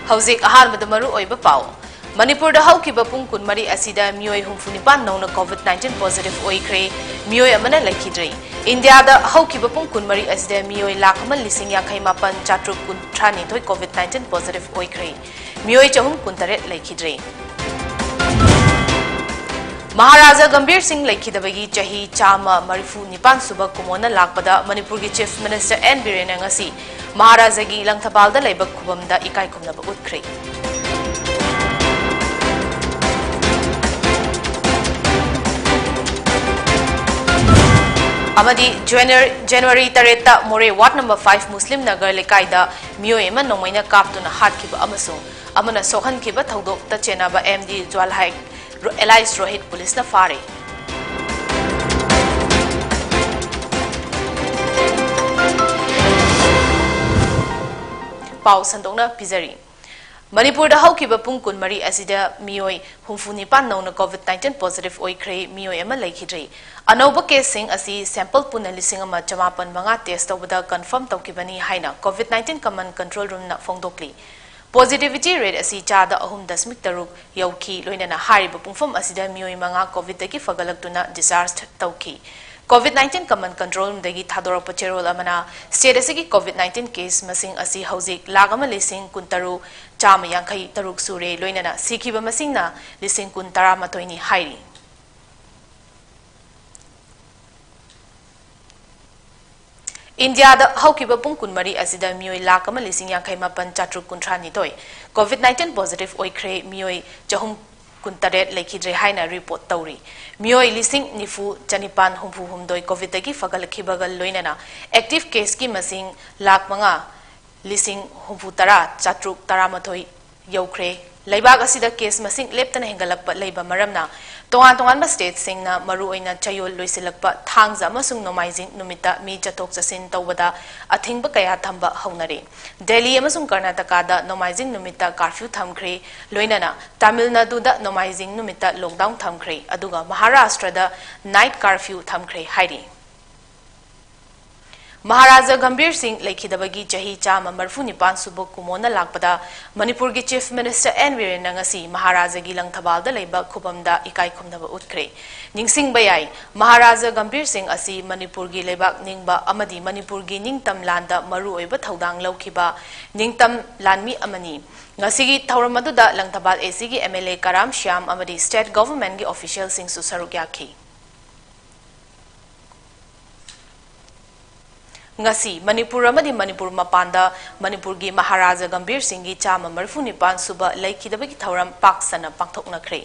Hauzik ahanbada maru oiba pau. Manipur da haukiba pung kunmari asida mioi humfunipan nauna COVID-19 positive oikre mioi amana laikhidrei. India da haukiba pung kunmari asida mioi lakama lising yakai mapan chatruk kuntrani thoi COVID-19 positive oikre mioi chahum kuntaret laikhidrei. Maharaja Gambhir Singh laikhidabagi chahi chama marifu nipan suba kumona lakpada Manipur gi Chief Minister N Biren ngasi Maharaja gi langthabalda leibak khubamda ikai khumnaba utkhrei. Amadi January tareta More Ward number 5 Muslim Nagar lekaida mioi ema nomaina kaptuna hatkiba amasung amana sohankiba thaudok ta chenaba MD Jwalhai Elias Rohit Police na fare. Pau sandongna pizari. Manipur da haukiba pung kunmari asida mioi humfunipan nauna COVID-19 positive oikre mioi ama laikhidrei. Anauba case sing asi sample puna lising ama chamapan manga test tawbada confirm tawkibani haina COVID-19 command control room na fongdokli. Positivity rate asi chada ahum dasmik taruk yauki loinana hariba pungfam asida mioi manga COVID dagi fagalaktuna discharged tawki. COVID-19 command control room dagi thadora pachirol amana state asigi COVID-19 case masing asi hauzik lagama lising kuntaru chama yankai taruk sure loinana sikiba masing na lising kuntara matoini hairi. India da haukiba pung kunmari asida mioi lakama lising yankai mapan chatruk kuntrani toy COVID-19 positive oikre mioi jahum kuntaret laikhidre haina report tawri mioi lising nifu chanipan humfu humdoi COVID dagi fagalakhibagal loinana active case ki masing lak manga lising humfu tara chatruk taramathoi yaukhre laibak asida case masing leptana hengalakpa leiba maramna tongan state singna maru oina chayol loisilakpa thangza amasung nomaizing numita mi chatok chasin tawbada athingba kaya thamba haunare Delhi amasung Karnataka da nomaizing numita curfew thamkhre loinana Tamil Nadu da nomaizing numita lockdown thamkhre aduga Maharashtra da night curfew thamkhre hairi. Maharaja Gambhir Singh laikhidabagi chahi chama marfu nipan suba kumona lakpada Manipur gi Chief Minister N Biren ngasi Maharaja gi langthabalda leiba khubamda ikai khumnaba utkre ningsing bayai Maharaja Gambhir Singh asi Manipur gi leibak ningba amadi Manipur gi ningtam landa maru oiba thaudang laukhiba ningtam lanmi amani ngasi gi thauramadu da langthabal AC gi MLA Karam Shyam amadi state government gi official sing su saruk yakhi. Ngasi Manipur amadi Manipur mapanda Manipur gi Maharaja Gambhir Singh gi chama marfu nipan suba laikhidabagi thauram paksana pangthoknakre.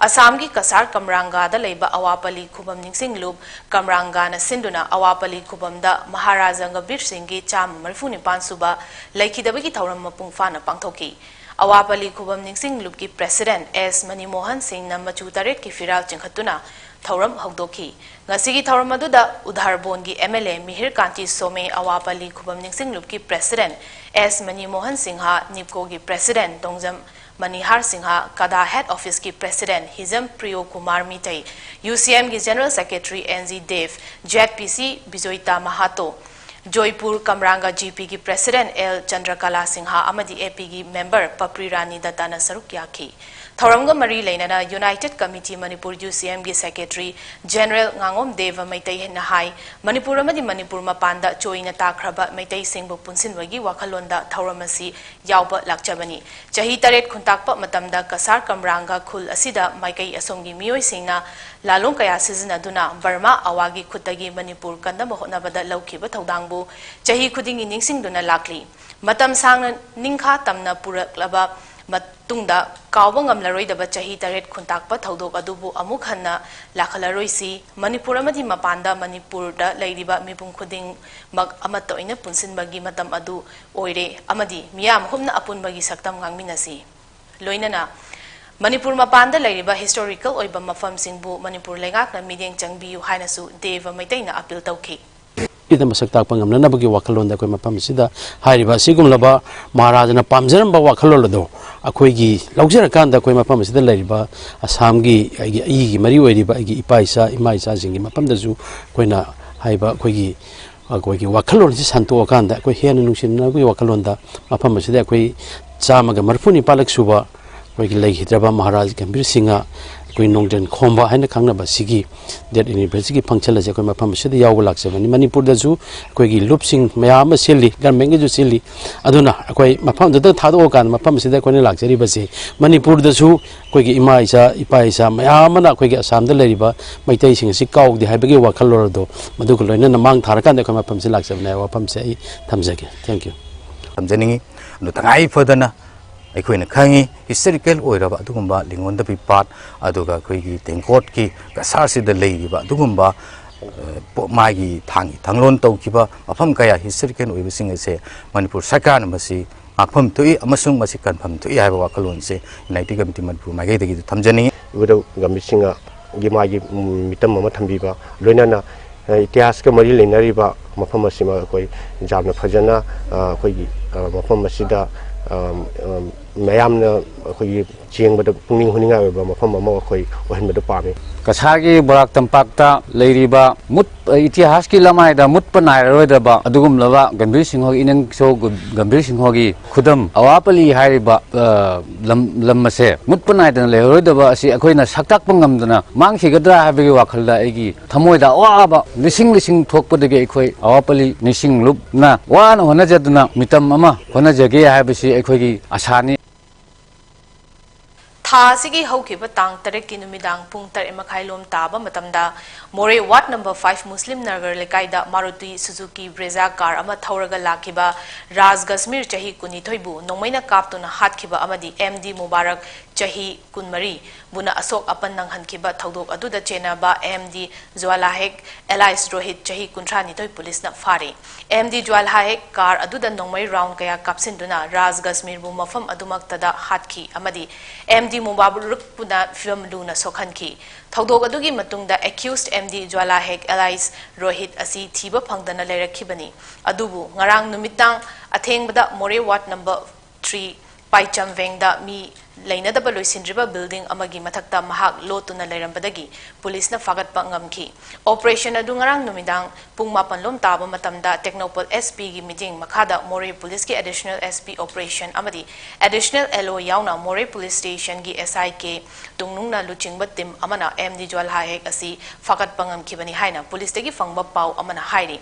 Assam gi Kasar Kamranga da leiba awapali khubam ningsing lub Kamranga na sinduna awapali khubam da Maharaja Gambhir Singh gi chama marfu nipan suba laikhidabagi thauram mapungfana pangthoki. Awapali khubam ningsing lub gi President S Manmohan Singh na machu taret ki firal chingkhatuna thauram haudoki ngasigi thauram aduda Udharbon gi MLA Mihir Kanti Some awapali khubam ningsing lub ki President S Manmohan Singha Nipko gi President Dongjam Manihar Singha Kada Head Office ki President Hizam Priyo Kumar Mitai UCM gi General Secretary NZ Dev JPC Bijoita Mahato Joypur Kamranga GP ki President L Chandrakala Singha amadi AP gi member Papri Rani Datana saruk yakhi. Thauramga mari leinana United Committee Manipur UCM gi Secretary General Ngangom Deva Maitai Nahai Manipur amadi Manipur mapanda choina takraba Maitai Singbu punsinwagi wakhalonda thauramasi yauba lakchabani chahi taret khuntakpa matamda Kasar Kamranga khul asida maikai asomgi mioi singna lalong kaya sizinaduna Burma awagi khutagi Manipur kandama hotnabada laukhiba thaudangbu chahi khudingi ningsingduna lakli matam sangna ningkha tamna puraklaba matungda kauba ngamlaroidaba chahi taret khuntakpa thaudok adubu amuk hanna lakhalaroisi Manipur amadi mapanda Manipur da leiriba mipum khuding mag amatta oina punsinbagi matam adu oire amadi miyam humna apunbagi saktam ngangminasi loinana Manipur mapanda leiriba historical oiba mafam singbu Manipur lengak na mideng changbiu hainasu Deva Maitaina appeal tawki ida masakta pangam na bagi wakalon da koi mapam sida hairiba sigum laba Maharaja na pamjaram ba wakalon do akoi gi laujara kan da koi mapam sida leiriba Assam gi gi mari oiriba gi ipaisa imaisa jingi mapam da ju koina haiba koi gi wakalon si santo kan da koi hen nungsin na koi wakalon da mapam sida koi चामगा मरफुनी पालक सुबा कोई लेखिद्रबा महाराज गंभीर सिंह कोई नोंगजन खोंबा है खांगनबा सिगी date anniversary function असे कोई मफम से याव लाक्सबनी मणिपुर दजु कोई लुपसिंग मयाम सिली गवर्नमेंट जो सिली अदुना कोई मफम दद थादो कान मफम से कोई लाक्सरी बसे मणिपुर दजु कोई इमा इसा इपा इसा मयाम ना कोई असम द लेरिबा मैतै सिंग सि काउदि हाइबगे वाखल लोरदो मदु को लोइना नमांग थारकान कोई मफम से लाक्सबना वफम से आई थमजगे थैंक यू थमजनिंगी नु तंगाई फदना अखोइना खंगी हिस्टोरिकल ओइरबा अदुगुम्बा लिंगोन द पार्ट अदुगा अखोइगी तेंकोट की कसार सिद लेरिबा अदुगुम्बा मागी थांगी थांगलोन तौकिबा मफम कया हिस्टोरिकल ओइबसिंग असे मणिपुर सरकार मसी आखफम तुई अमसुंग मसी कन्फर्म तुई हाइबा वाखलोन से यूनाइटेड कमिटी मणिपुर मागे दगी थमजनिंगी विदो गमिसिंग गी मागी मितम अमा थंबीबा लोइनाना इतिहास के मरी लेनरीबा मफम असिमा कोई जामना फजना कोई मफम असिदा मैम चेंबद पुनिंग हुनिंग मफम वहनबद पामे कसागी बोराक तंपाक्ता लेरिबा मुत इतिहास की लमायदा मुतप नायरोदबा अदुगुमलबा गंभीर सिंह इनंग सो गंभीर सिंह की खुदम अवापली हारिबा लमसे मुतप नायदन लेरोदबा असि अखोइना सक्ताक पंगमदना मांगखिगद्रा हाबगे वाखलदा एगी थमोइदा अवाबा लिसिंग लिसिंग थोकपदगे अखोइ अवापली निसिंग लुपना वाना होनजदना मितम अमा होनजगे हाबसि अखोइगी आशानी थासिगी हौखिबा तांग तरक की नुमिदांग पुंग तर मखाइलोम ताबा मतमदा मोरे वार्ड नंबर 5 मुस्लिम नगर लेकाइदा मारुति सुजुकी ब्रेजा कार अमा थौरगा लाखिबा राज गस्मीर चही कुनिथोइबु नोंमैना कापतुना हातखिबा अमदी एमडी मुबारक चही कुनमरी बुना अशोक अपन नंगहनखिबा थौदोक अदुदा चेनाबा एमडी ज्वालाहेक एलाइस रोहित चही कुंथ्रानिथोइ पुलिसना फारे एमडी ज्वालाहेक कार अदुदा नोंमै राउंड कया कापसिनदुना राज गस्मीर बु मफम अदुमक्तदा हातखि अमदी एमडी मुबारक पुना फिल्म लूना सोखनखि थौदोक अदुगी मतुंगदा एक्यूज्ड एमडी ज्वालाहेक एलाइस रोहित असी थीबा फंगदना लेरखिबनी अदुबु ngarang numitang athengbada more ward number 3 पाइचम वेंगदा मी लेनदब लोइसिनद्रिबा बिल्डिंग अमगी मथक्ता महाक लोतुना लेरंबदगी पुलिसना फागतपा ngamखि ऑपरेशन अदु ngarang numitang पुंग मापन लोम ताबा मतमदा टेक्नोपल एसपी गी मीटिंग मखादा मोरे पुलिस की एडिशनल एसपी ऑपरेशन अमदी एडिशनल एलओ याउना मोरे पुलिस स्टेशन गी एसआई के तुंगनुंगना लुचिंगबा टीम अमना एमडी ज्वालहाहेक असि फागतपा ngamखिबनी हाइना पुलिस तगी फंगबा पाउ अमना हाइरि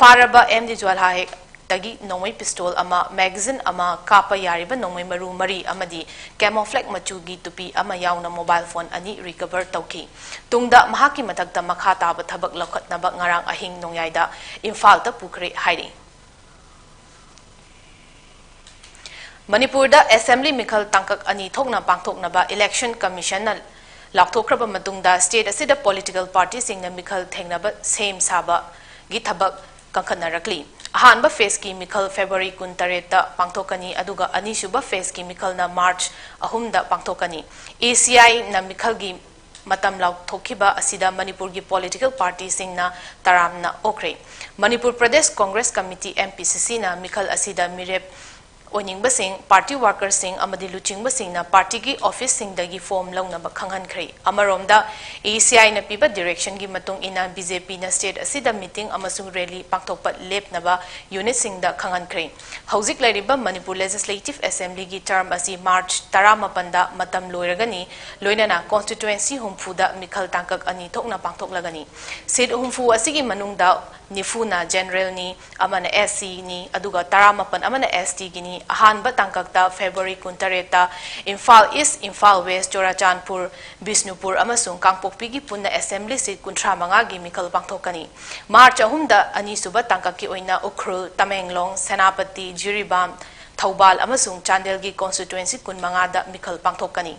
फारबा एमडी ज्वालहाहेक तगी नोंमै पिस्तोल अमा मैगजीन अमा कापा यारिबा नोंमै मरु मरी अमदी कैमोफ्लेग मचुगी तुपी अमा याउना मोबाइल फोन अनि रिकवर तौखि तुंगदा महाकी मथक्ता मखा ताबा थबक लखतनबा ngarang ahing nongyaida इम्फाल ता पुखरे हाइरि मणिपुर दा असेंबली मिखल तांकक अनि थोकना पांगथोकनबा इलेक्शन कमीशन ना लाक्थोख्रबा मतुंगदा स्टेट असिदा पॉलिटिकल पार्टी सिंगना मिखल थेंगनबा सेम साबा गी थबक कंखनरकली अहानबा फेस की मिखल फेब्रुअरी 19 पांगथोकनी अदुगा अनिसुबा फेस की मिखल ना मार्च 3 पांगथोकनी एसीआई ना मिखल गी मतम लाउथोखिबा असिदा मणिपुर की पॉलिटिकल पार्टी सिंगना तरामना ओख्रे मणिपुर प्रदेश कांग्रेस कमिटी एमपीसीसी ना मिखल असिदा मिरेप ओनिंगबा सिंग पार्टी वर्कर्स सिंग अमदी लुचिंगबा सिंग ना पार्टी की ऑफिस सिंग दगी फॉर्म लौनबा खंगहनख्रे अमरोमदा एसीआई ना पीबा डायरेक्शन की मतुंग इना बीजेपी ना स्टेट असिदा मीटिंग अमसुंग रैली पांगथोकपा लेपनबा यूनिट सिंग दा खंगहनख्रे हौजिक लैरिबा मणिपुर लेजिस्लेटिव असेंबली की टर्म असि मार्च 19 दा मतम लोइरगनी लोइनाना कॉन्स्टिट्युएंसी हुमफुदा मिखल तांकक अनि थोकना पांगथोकलगनी सीट हुमफु असिगी मनुंगदा निफुना जनरल नि अमना एससी नि अदुगा 19 अमना एसटी गिनी अहानबा तांककता February 19 Imphal east Imphal west Churachandpur Bishnupur अमसुंग कांगपोकपी की पुन्ना असेंबली सीट 35 गी मिखल पांगथोकनी मार्च 3 दा अनिसुबा तांककी ओइना उखरुल तमेंगलोंग सेनापति जिरीबाम थौबाल अमसुंग चांदेल की कॉन्स्टिट्युएंसी 25 दा मिखल पांगथोकनी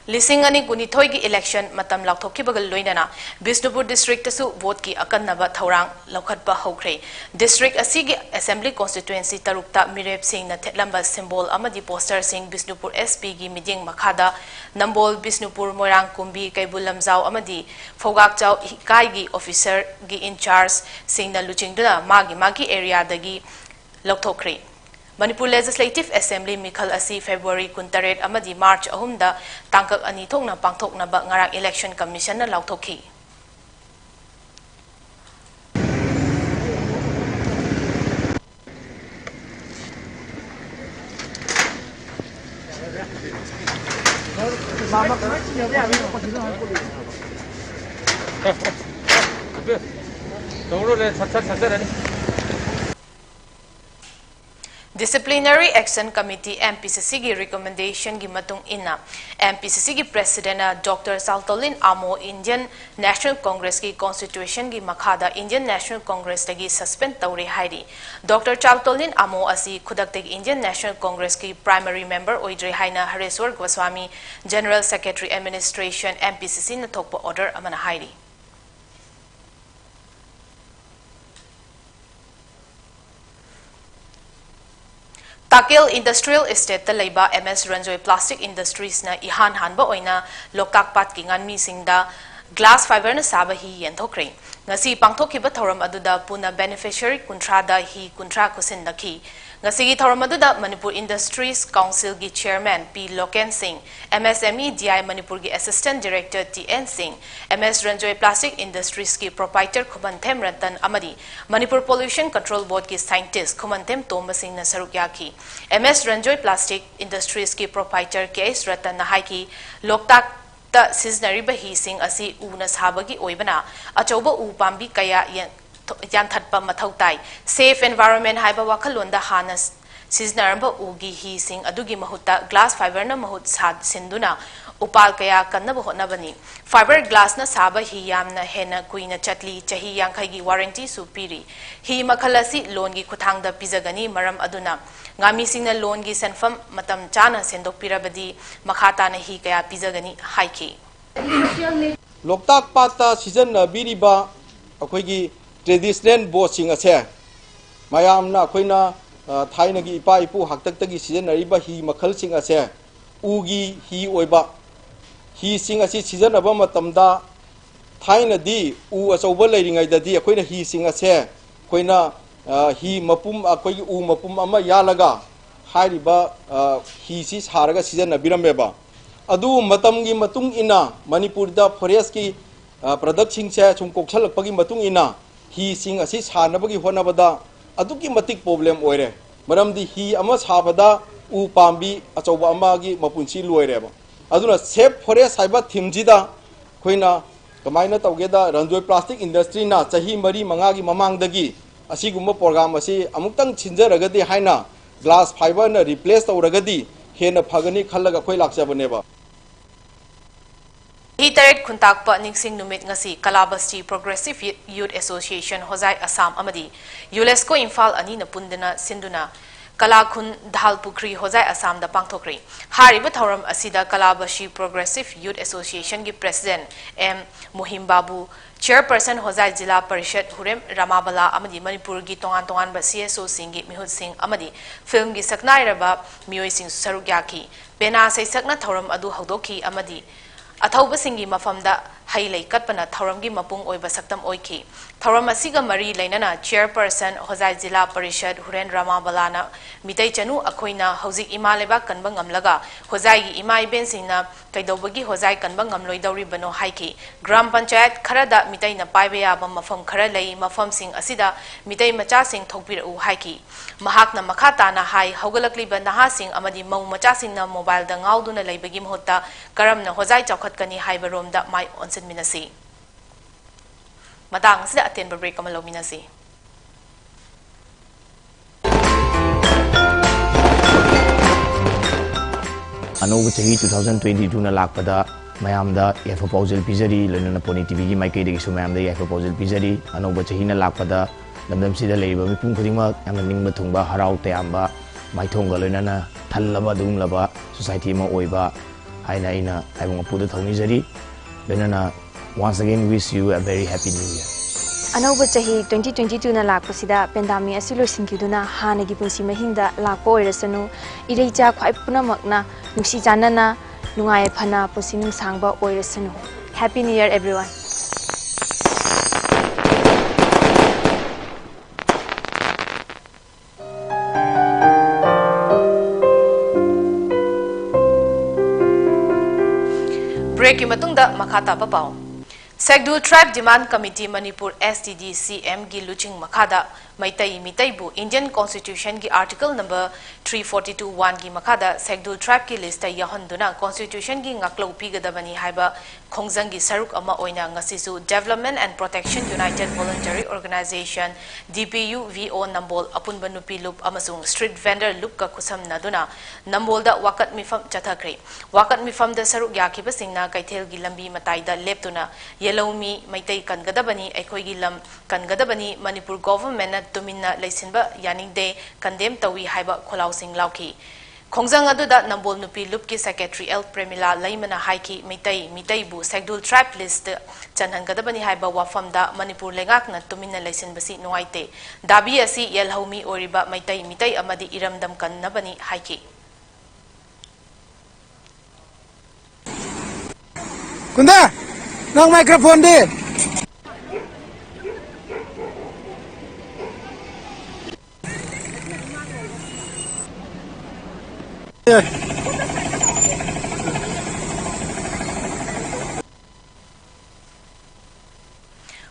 लिसिंग अनि कुनिथोई की इलेक्शन मतम लाउथोखिबगल लोइनाना बिष्णुपुर डिस्ट्रिक्ट तसु वोट की अकन्नबा थौरांग लौखतबा हौख्रे डिस्ट्रिक्ट असिगी असेंबली कॉन्स्टिट्युएंसी तरुक्ता मिरेप सिंह न थेटलंबा सिंबल अमदी पोस्टर सिंह बिष्णुपुर एसपी की मीटिंग मखादा नंबोल बिष्णुपुर मोरांग कुंबी कैबुल लमजाव अमदी फोगाकचाव इकाई की ऑफिसर की इंचार्ज सिंह न लुचिंगदुना मागी एरिया दगी लौथोख्रे मणिपुर लेजिस्लेटिव असेंबली मिखल असी फेब्रुअरी 19 अमदी मार्च 3 दा तांकक अनि थोकना पांगथोकनबा ngarang इलेक्शन कमीशन ना लाउथोखि Disciplinary Action Committee MPCC की recommendation की मतुंग इन्ना MPCC की President Dr. Saltolin Amo Indian National Congress की Constitution की मखादा Indian National Congress लगी suspend तौरे हाइरी Dr. Saltolin Amo असी खुदकते Indian National Congress की primary member ओइड्रे हाइना Hareshwar Goswami General Secretary Administration MPCC न थोप order Amna हाइरी Takil Industrial Estate Laiba MS Ranjoi Plastic Industries na ihan hanba oina lokak pat ki ngan mi singda glass fiber na saba hi yenthokre ngasi pangthokiba thoram aduda puna beneficiary kuntrada hi kuntra kusin nakhi ngasi gi thoram aduda Manipur Industries Council gi chairman P Loken Singh MSME DI Manipur gi assistant director TN Singh MS Ranjoi Plastic Industries ki proprietor Khumanthem Ratan amadi Manipur Pollution Control Board ki scientist Khumanthem Tomba Singh na saruk yaki MS Ranjoi Plastic Industries ki proprietor KS Ratan na haiki loktak ta siznariba hi sing asi una sabagi oibana achauba u pambi kaya yanthatpa mathautai safe environment haiba wakhalonda hanas siznaramba ugi hi sing adugi mahutta glass fiber na mahut sad sinduna upal kaya kannaba hotnabani fiber glass na saba hi yamna hena kuina chatli chahi yankhai gi warranty supiri hi makhalasi loan gi khuthangda pizagani maram aduna ngami singna loan gi senfam matam chana sendok pirabadi makhata na hi kaya pizagani haiki loktak pata season na biriba akoi gi traditional boat sing ase mayam na akoi na thaina gi ipa ipu haktak ta gi season nariba hi makhal sing ase ugi hi oiba hi sing asi season aba matamda thaina di u achauba leiringai da di akoi na hi sing ase akoi na hi mapum akoi u mapum ama yalaga hairiba hi si saraga season na birameba adu matam gi matung ina Manipur da forest ki product sing se chung koksalak pagi matung ina hi sing asi sanabagi honabada adu ki matik problem oire maram di hi ama sabada u pambi achauba ama gi mapunchi loire ba aduna safe forest haiba thimjida khoina kamaina tawgeda Ranjoi Plastic Industry na chahi mari manga gi mamang dagi asigumba program asi amuktang chinjaragadi haina glass fiber na replace tawragadi hena phagani khallaga khoi lakjabane ba Hi taret khuntakpa ningsing numit ngasi Kalabasti Progressive Youth Association Hozai Assam amadi UNESCO Infal ani na pundana sinduna Kalakhun Dhalpukri Hozai Assam da pangthokri hariba thoram asida Kalabasti Progressive Youth Association gi president M Muhim Babu chairperson Hozai Jila Parishad Hurem Ramabala amadi Manipur gi tongan tongan ba CSO singi Mihut Singh amadi film gi saknai raba mioi sing sarugyaki bena sai sakna thoram adu haudoki amadi Athauba singi mafamda hailei katpana thauramgi mapung oiba saktam oiki thauram asiga mari leinana chairperson Hozai Jila Parishad Huren Rama Balana mitai chanu akhoina hauzik imaleba kanba ngamlaga Hozai gi imai ben singna kaidobagi Hozai kanba ngamloi dauri bano haiki gram panchayat kharada mitai na paibe yaba mafam khara lei mafam sing asida mitai macha sing thokpir u haiki mahakna makhata na hai haugalakli ba naha sing amadi mau macha sing na mobile da ngauduna leibagi mohota karamna Hozai chawkhatkani haibarom da mai onsen minasi matang sida aten ba break amalo minasi Anoba chahi 2022 na lakpada mayamda ya proposal pizari lona poni tv gi maike de su mayamda ya proposal pizari anoba chahi na lakpada lamdam sida leiba mipum khudingma yamna ningba thungba harau tayamba maithonga lona thallaba dumlaba society ma oiba haina ina aibung puda thongni jari lona once again wish you a very happy new year Anoba chahi 2022 na lakpasida pandemic asilo singkiduna hanagi punsi mahingda lakpo oirasanu ireija khwai punamakna nusi janana nungai phana punsi nungsangba oirasanu Happy New Year everyone Break matungda makhata papao Segdul Tribe Demand Committee Manipur STD CM gi luching makhada Maitai Mitaibu Indian Constitution ki article number 342(1) ki makada scheduled tribe ki list ta yahonduna constitution ki ngaklo pigadabani haiba khongjang gi saruk ama oina ngasisu Development and Protection United Voluntary Organization DPU VO Nambol apunba nupi loop amasung street vendor loop ka kusam naduna Nambol da wakat mifam chathakre wakat mifam da saruk yakiba singna kaithel gi lambi matai da leptuna yelomi maitai kangadabani aikoi gi lam kangadabani Manipur government na tumina laisinba yaningde condemn tawi haiba kholau sing lauki khongjang aduda Nambol nupi loop ki secretary L Premila laimana haiki mitai bu scheduled tribe list chanhangadabani haiba wafamda Manipur lengak na tumina laisinbasi nuaite dabi asi yelhomi oriba mitai amadi iramdam kannabani haiki Kunda nang microphone di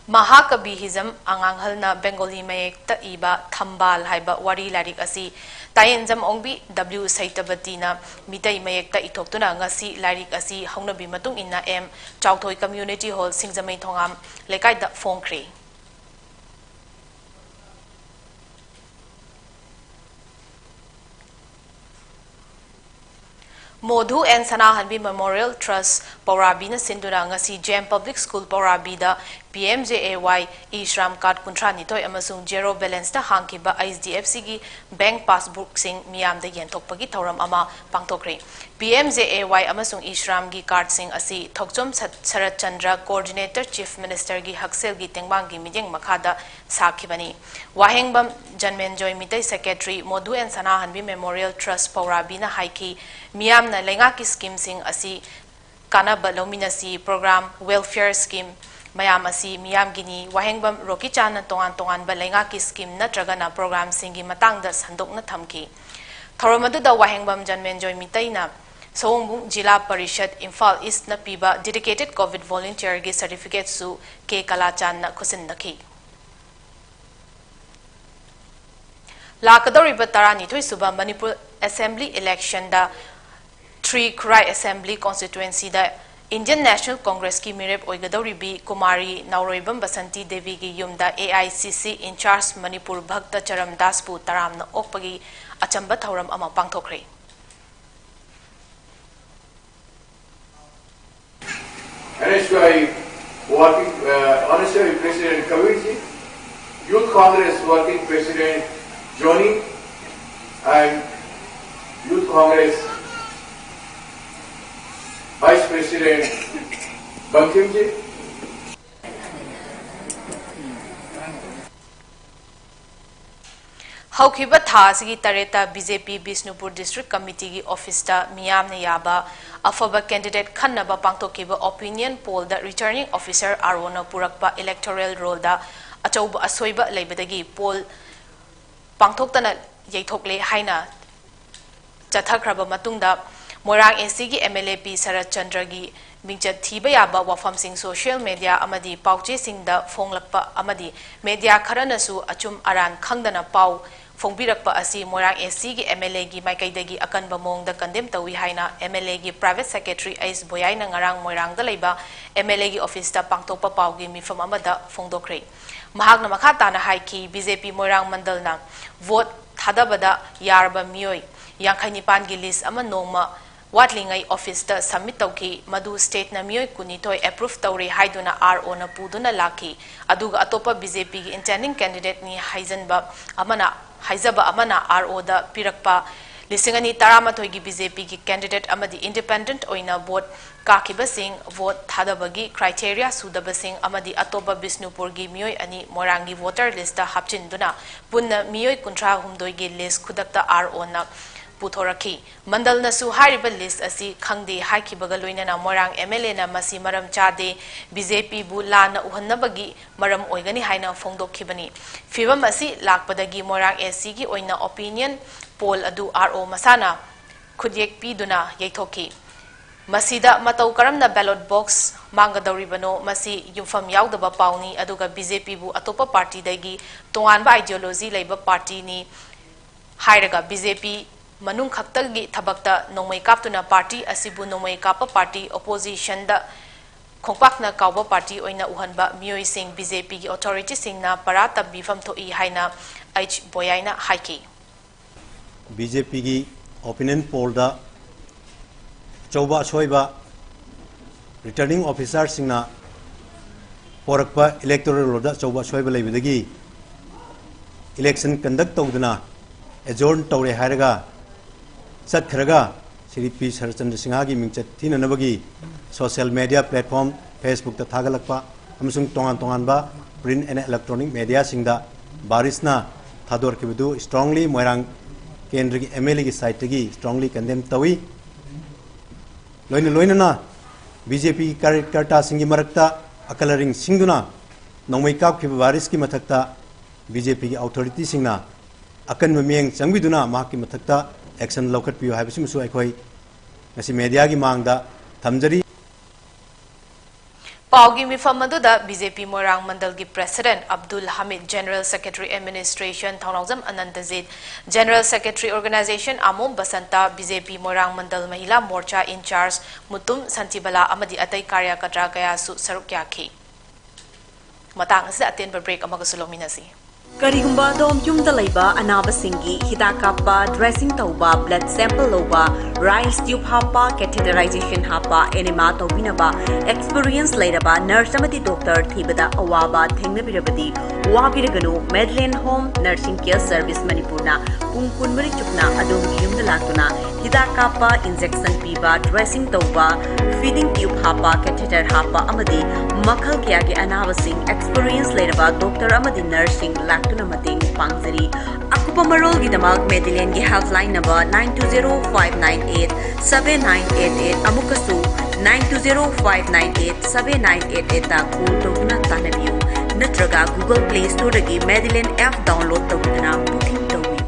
Mahakabihism anganghalna Bengali mayekta iba thambal haiba wari larik asi tayenjam ongbi W Saitabatina mitai mayekta itoktuna ngasi larik asi hongnabi matung inna M Chauthoi Community Hall Singjamai Thongam lekaida phongkre Modhu and Sanahanbi Memorial Trust Paurabi na sinduna ngasi JM Public School Paurabi da PMJAY Ishram Card Kuntra nitoy amasung zero balance da hangkiba ISDFC gi bank passbook sing miyam da yenthokpagi thauram ama pangthokre PMJAY amasung Ishram gi card sing asi Thokchom Sarat Chandra Coordinator Chief Minister gi Haksel gi Tengbang gi mijeng makhada sakhibani Wahengbam Janmenjoy Mitai Secretary Modhu and Sanahanbi Memorial Trust Paurabi na haiki miyam na lengaki scheme sing asi kanaba lominasi program welfare scheme mayam asi miyam gini wahengbam roki chana tongan ba lengaki scheme natragana program singi matangda sandokna thamki thoramadu da wahengbam janmenjoy mitaina Sohongbung Jila Parishad Imphal East na piba dedicated COVID volunteer gi certificate su K Kalachan na khusin nakhi Lakadoriba tarani thoi suba Manipur Assembly election da 3 Krai Assembly constituency da Indian National Congress ki mirep oigadoribi Kumari Nauroibam Basanti Devi gi yumda AICC in charge Manipur Bhakta Charam Daspu taramna okpagi achamba thauram ama pangthokre NSY working Honorary President Kaviji, Youth Congress working President Joni and Youth Congress Vice President Bankimji. Haukiba Thasigi Tareta BJP Bisnupur District Committee gi office ta miyam ne yaba afaba candidate khannaba pangthokiba opinion poll da returning officer Arona Purakpa electoral roll da achauba asoiba leibadagi poll pangthoktana yeithokle haina chathakraba matungda Morang AC gi MLA P Sarat Chandra gi mingchat thiba yaba wafam sing social media amadi pauche sing da fonglakpa amadi media kharana su achum aran khangdana pau Fongbirakpa asi Morang AC gi MLA gi maikaidagi akanba mong da condemn tawi haina MLA gi private secretary Ais Boyai na ngarang Morang da leiba MLA gi office ta pangtokpa pau gi mifam amada fongdokre mahakna makhata na haiki BJP Morang mandal na vote thadabada yarba mioi yankhainipan gi list ama nongma watlingai office ta submit tauki madu state na mioi kunitoi approve tawre haiduna RO na puduna laki aduga atopa BJP gi intending candidate ni haijanba amana haizaba amana RO da pirakpa lisingani taramathoi gi BJP gi candidate amadi independent oina vote kakiba sing vote thadabagi criteria sudaba sing amadi atopa Bisnupur gi mioi ani Morangi voter list ta hapchinduna punna mioi kuntra humdoi gi list khudakta RO na Puthoraki Mandal na su hariba list asi khangde haikibaga loinana Morang MLA na masi maram chade BJP bu lana uhannabagi maram oigani haina fongdokhibani fibam asi lakpadagi Morang AC gi oina opinion poll adu RO masana khudyek piduna yaithoki Masida matau karamna ballot box mangadoribano masi yumfam yaudaba pauni aduga BJP bu atopa party dagi tonganba ideology leiba party ni hairaga BJP manung khaktagi thabakta nongmai kaptuna party asibu nongmai kapa party opposition da khongpakna kauba party oina uhanba mioi sing BJP gi authority singna parata bifam thoi haina H boyaina haiki BJP gi opinion poll da Chauba Soiba returning officer Singna Porakpa electoral roda Chauba Soiba Labidagi election conduct Todana adjourn Tore Haraga Sat Karaga CDP Sarachandra Singhagi Mingchat Tina Nabagi social media platform Facebook the Tagalakpa Amsung Tonganba print and electronic media Singda Barisna Thador Kibudu strongly Moirang Kendrick MLG site strongly condemn Tawi Loina BJP Karta Singi Marakta Akalaring Singuna Nongmai Kap Kibaris Matakta BJP authority Singna Akan Maming Sangviduna Maki Matakta action local Pio Habsim Su Ekoi Nasi Media Mangda Tamjari Paugi Mifamaduda BJP Morang Mandalgi President Abdul Hamid General Secretary Administration Thaunawjam Anantazid General Secretary Organization Amom Basanta BJP Morang Mandal Mahila Morcha in charge Mutum Santibala Amadi Atai Karya Katra Kaya Su Saruk Yaki Matang sa atin break amagasulong Karigumba dom yumda laiba anaba singi hida kappa dressing tauba blood sample loba rice tube hapa catheterization hapa enema tobinaba experience lairaba nurse amati doctor thibada awaba thengnabirabadi wabiraganu Medlin Home Nursing Care Service Manipurna pungkun mari chukna adom yumda latuna hida kappa injection piba dressing tauba feeding tube hapa catheter hapa amadi makhal kya ge anaba sing experience lairaba doctor amadi nursing tuna mating pangzari akupa marol gi damak Medellin gi helpline number 9205987988 amukasu 9205987988 ta call tawna tanabiu natraga Google Play Store gi Medellin app download tawna booking tawi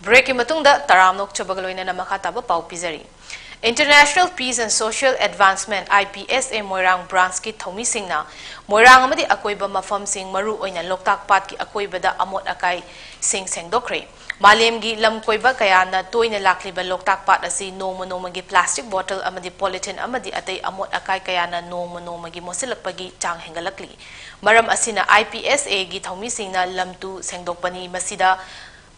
Breaking matungda taramnok chabagaloina na makataba pau pizari. International Peace and Social Advancement IPSA Moirang branch ki thomi singna Moirang amadi akoiba mafam sing maru oina loktak pat ki akoibada amot akai sing sengdokre. Malem gi lam koiba kaya na toina lakliba loktak pat asi noma gi plastic bottle amadi polythene amadi atai amot akai kaya na noma gi mosilakpagi chang hengalakli. Maram asina IPSA gi thomi singna lamtu sengdokpani masida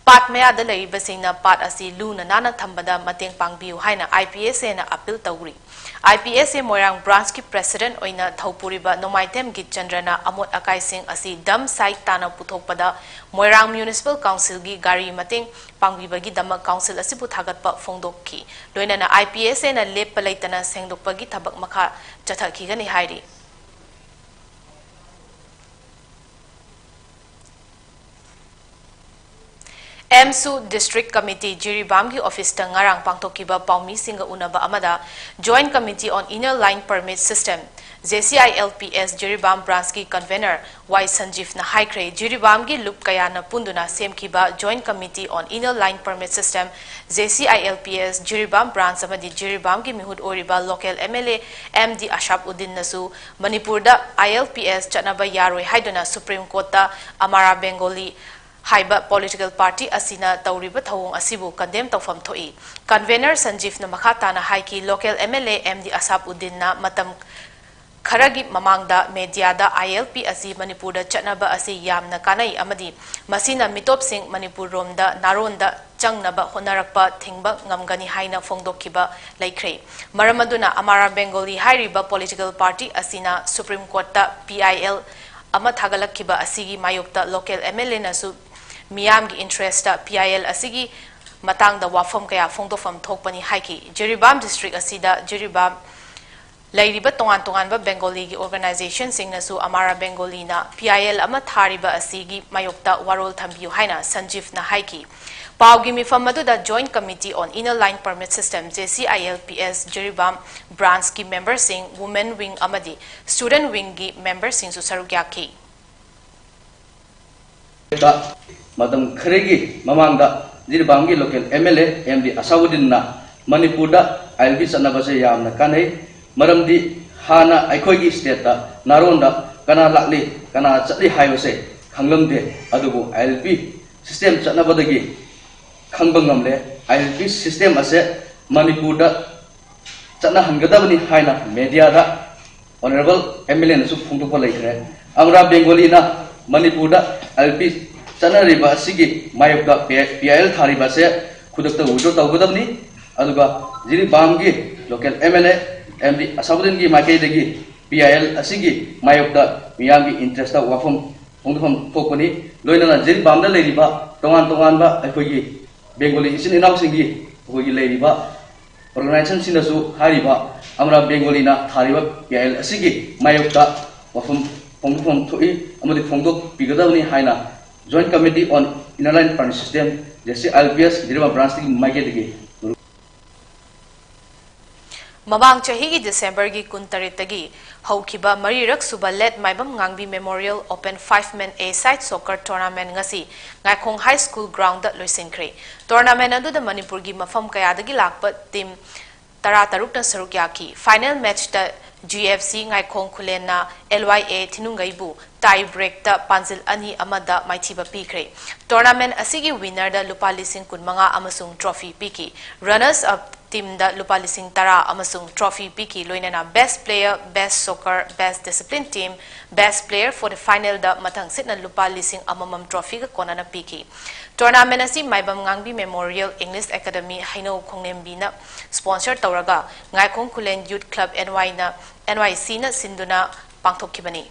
Pat maya da lay basing na pat asi luna nana thambada mateng pangbiu haina IPSA na appeal tawri. IPSA Moirang branch ki president oina thaupuriba nomaitem gi chandrana amot akai sing asi dam site tana puthokpada Moirang Municipal Council gi gari mateng pangbibagi dama council asi puthagatpa fongdokki. Loina na IPSA na lep palaitana sengdokpagi thabak makha chathaki gani hairi. MSU District Committee Jiribam gi office ta ngarang pangtokiba paumi singa unaba amada Joint Committee on Inner Line Permit System JCILPS Jiribam branch ki convener Y Sanjeev na haikre Jiribam gi loop kaya na punduna semkiba Joint Committee on Inner Line Permit System JCILPS Jiribam branch amadi Jiribam gi mihud oriba local MLA MD Ashap Uddin nasu Manipur da ILPS chanaba yaroi haiduna Supreme Court ta Amara Bengali Haiba political party asina tauriba thawong asibu condemn tawfam thoi convener Sanjeev na makata na haiki local MLA MD Asap Uddin na matam kharagi mamangda media da ILP asi Manipur da chatnaba asi yamna kanai amadi masina mitop sing Manipur rom da naronda changnaba honarakpa thingba ngamgani haina fongdokkiba laikre maramaduna Amara Bengali hairiba political party asina Supreme Court ta PIL ama thagalakkiba asigi mayokta local MLA nasu Miyam gi interest ta PIL asigi matang da wafam kaya fongdofam thokpani haiki Jiribam district asida Jiribam Lairiba tongan tonganba Bengali organization singnasu Amara Bengali na PIL ama thariba asigi mayokta warol thambiu haina Sanjeev na haiki. Paugi mifam maduda Joint Committee on Inner Line Permit System JCILPS Jiribam branch ki member sing women wing amadi student wing ki member sing su sarugyaki. Madam Kharegi mamanga Jiribam ki local MLA MD Asawuddin na Manipur da ILB sanabase yamna kanai maramdi hana aikhoigi state da naronda kana lakli kana chali haibase khanglamde adubu ILB system chanabadagi Kangbangam ILP system ase Manipur da chana hangadabani haina media da honorable MLA su phungtu pa leikre amra Bengali na Manipur da ILP chana riba sigi mayok da PIL thariba se khudakta wujo tawgadabni aduga jiri bamgi local MLA MD Asawuddin gi makai degi PIL asigi mayok da miyamgi interest da wafam phungtu thokpani loinana jiri bamda leiriba tongan tongan ba aikhogi Bengali isin inau singi hogi leiriba organization sinasu hariba amra Bengali na thariba PIL asigi mayokta wafum phongphom thoi amadi phongdok pigadabni haina Joint Committee on Inner Line Permit System JCILPS Jiribam branch ki maigedigi Mamang chahi December gi kuntaritagi haukiba marirak suba let maibam ngangbi Memorial Open 5-man A-side soccer tournament ngasi Ngaikong High School ground da loisinkre tournament adu da Manipur gi mafam kayadagi lakpa team tarataruk na sarukyaki final match da GFC Ngaikong Khulen na LYA Thinungaibu tie break da panzil ani amada maithiba pikre tournament asigi winner da lupa lising kunmanga amasung trophy piki runners up team da lupa lising tara amasung trophy piki loinana best player best soccer best discipline team best player for the final da mathang sitna lupa lising amamam trophy ka konana piki tournament asi maibam ngangbi Memorial English Academy haino khongnembi na sponsor tawraga Ngaikong Khulen Youth Club NYC na sinduna pangthokibani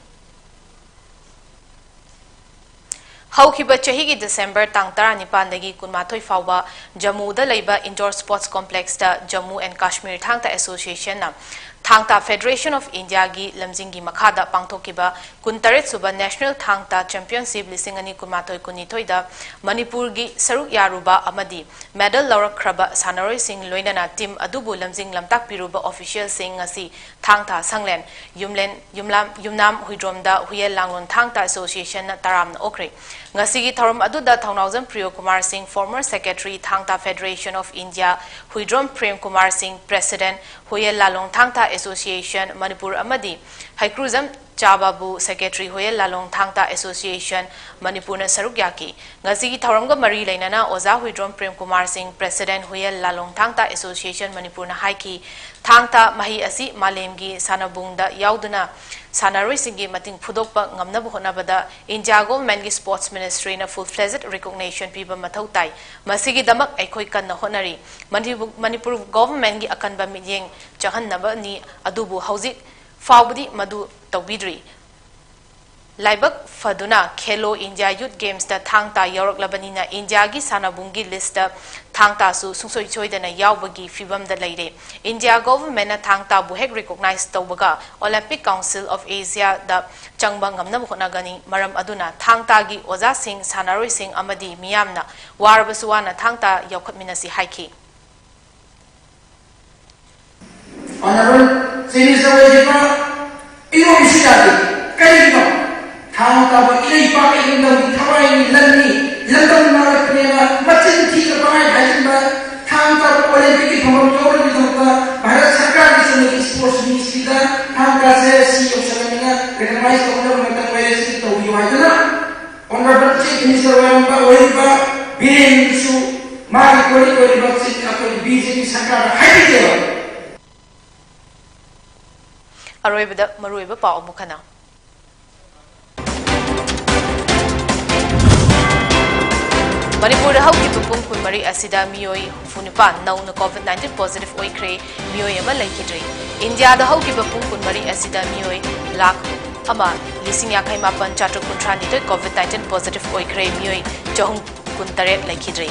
Haukiba chahi December tang 19 dagi kunmathoi fawba Jammu da leiba indoor sports complex da Jammu and Kashmir Thangta Association na Thangta Federation of India gi lamjingi makhada pangthokiba kuntaret suba National Thangta Championship lisingani kunmathoi kunithoi da Manipur gi saruk yaruba amadi medal laurak kraba sanaroi sing loinana team adubu lamjing lamtak piruba official sing ngasi Thangta Sanglen Yumnam Huidrom da Huyel Langon Thangta Association na taram na okre ngasi gi thorom aduda Thaunauzam Priyo Kumar Singh former secretary Thangta Federation of India Huidrom Prem Kumar Singh president Huyel Lalong Thangta Association Manipur amadi Haikruzam Chababu Secretary Huyel Lalong Thangta Association Manipur na sarugyaki ngasi gi thoramga mari leinana Oza Huidrom Prem Kumar Singh president Huyel Lalong Thangta Association Manipur na haiki Thangta mahi asi malemgi sanabungda yauduna sanaroi singi mating phudokpa ngamnabu honabada India government gi sports ministry na full-fledged recognition piba mathau tai masigi damak aikoi kan na honari Manipur government gi akanba midyeng chahannaba ni adubu hauzik fawbudi madu tawbidri Laibak Faduna Khelo India Youth Games da Thangta Yorok Labanina India gi sanabungi list da Thangta su sungsoi choidana yawbagi fibam da leire India government na Thangta bu hek recognize tawbaga Olympic Council of Asia da changba ngamna honagani maram aduna Thangta gi Oza Singh Sanaroi Singh amadi miyamna warbasuwana Thangta yaukhatminasi haiki Honorable Senator Wajiba Inom Sidati Kaino Thangta ba ilai pa ilai dau thawai lanni landam marak nena machin thi ka pai bhaijba Thangta ba olympic ki thomam jor bi thongka bharat sarkar ki suni sports ministry da Thangta se si opshamina recognize honor matan way si to bi waidana honorable chief minister wa Wajiba biren su mari kori ba si akoi BJP sarkar haide Aroibada maruiba pa omukana Manipur hauki pupung kunmari asida miyoi funipan nauna COVID-19 positive oikre miyoi ama laikidri India da hauki pupung kunmari asida miyoi lak ama lising yakai mapan chatuk kuntrani to COVID-19 positive oikre miyoi jahung kuntaret laikidri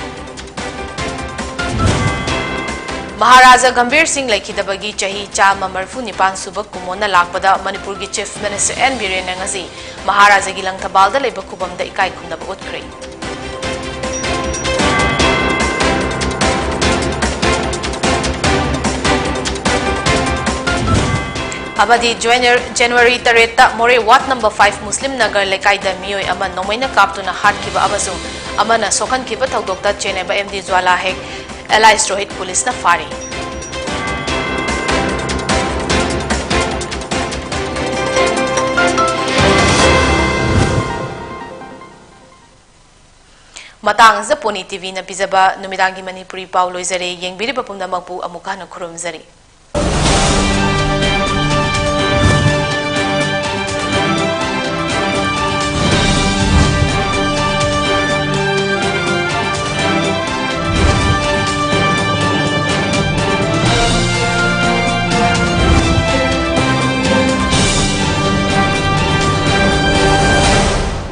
Maharaja Gambhir Singh laikidabagi chahi chama marfu nipan suba kumona lakpada Manipur gi Chief Minister N Biren ngasi Maharaja gi langthabalda leiba khubamda ikai khumnaba utkre. Abadi January 3 More Wat number 5 Muslim Nagar Lekaida Miyoi Ama Nomaina Kaptuna Hatkiba Abazung Amana Sokan Kiba Tagdokta Cheneba MD Zwala Hek Elias Rohit Police na Fari. Matang sa Pony TV na Pizaba Numidangi Manipuri Paulo Zare Yang Biri Papumda Magpu Amukana Kurumzari.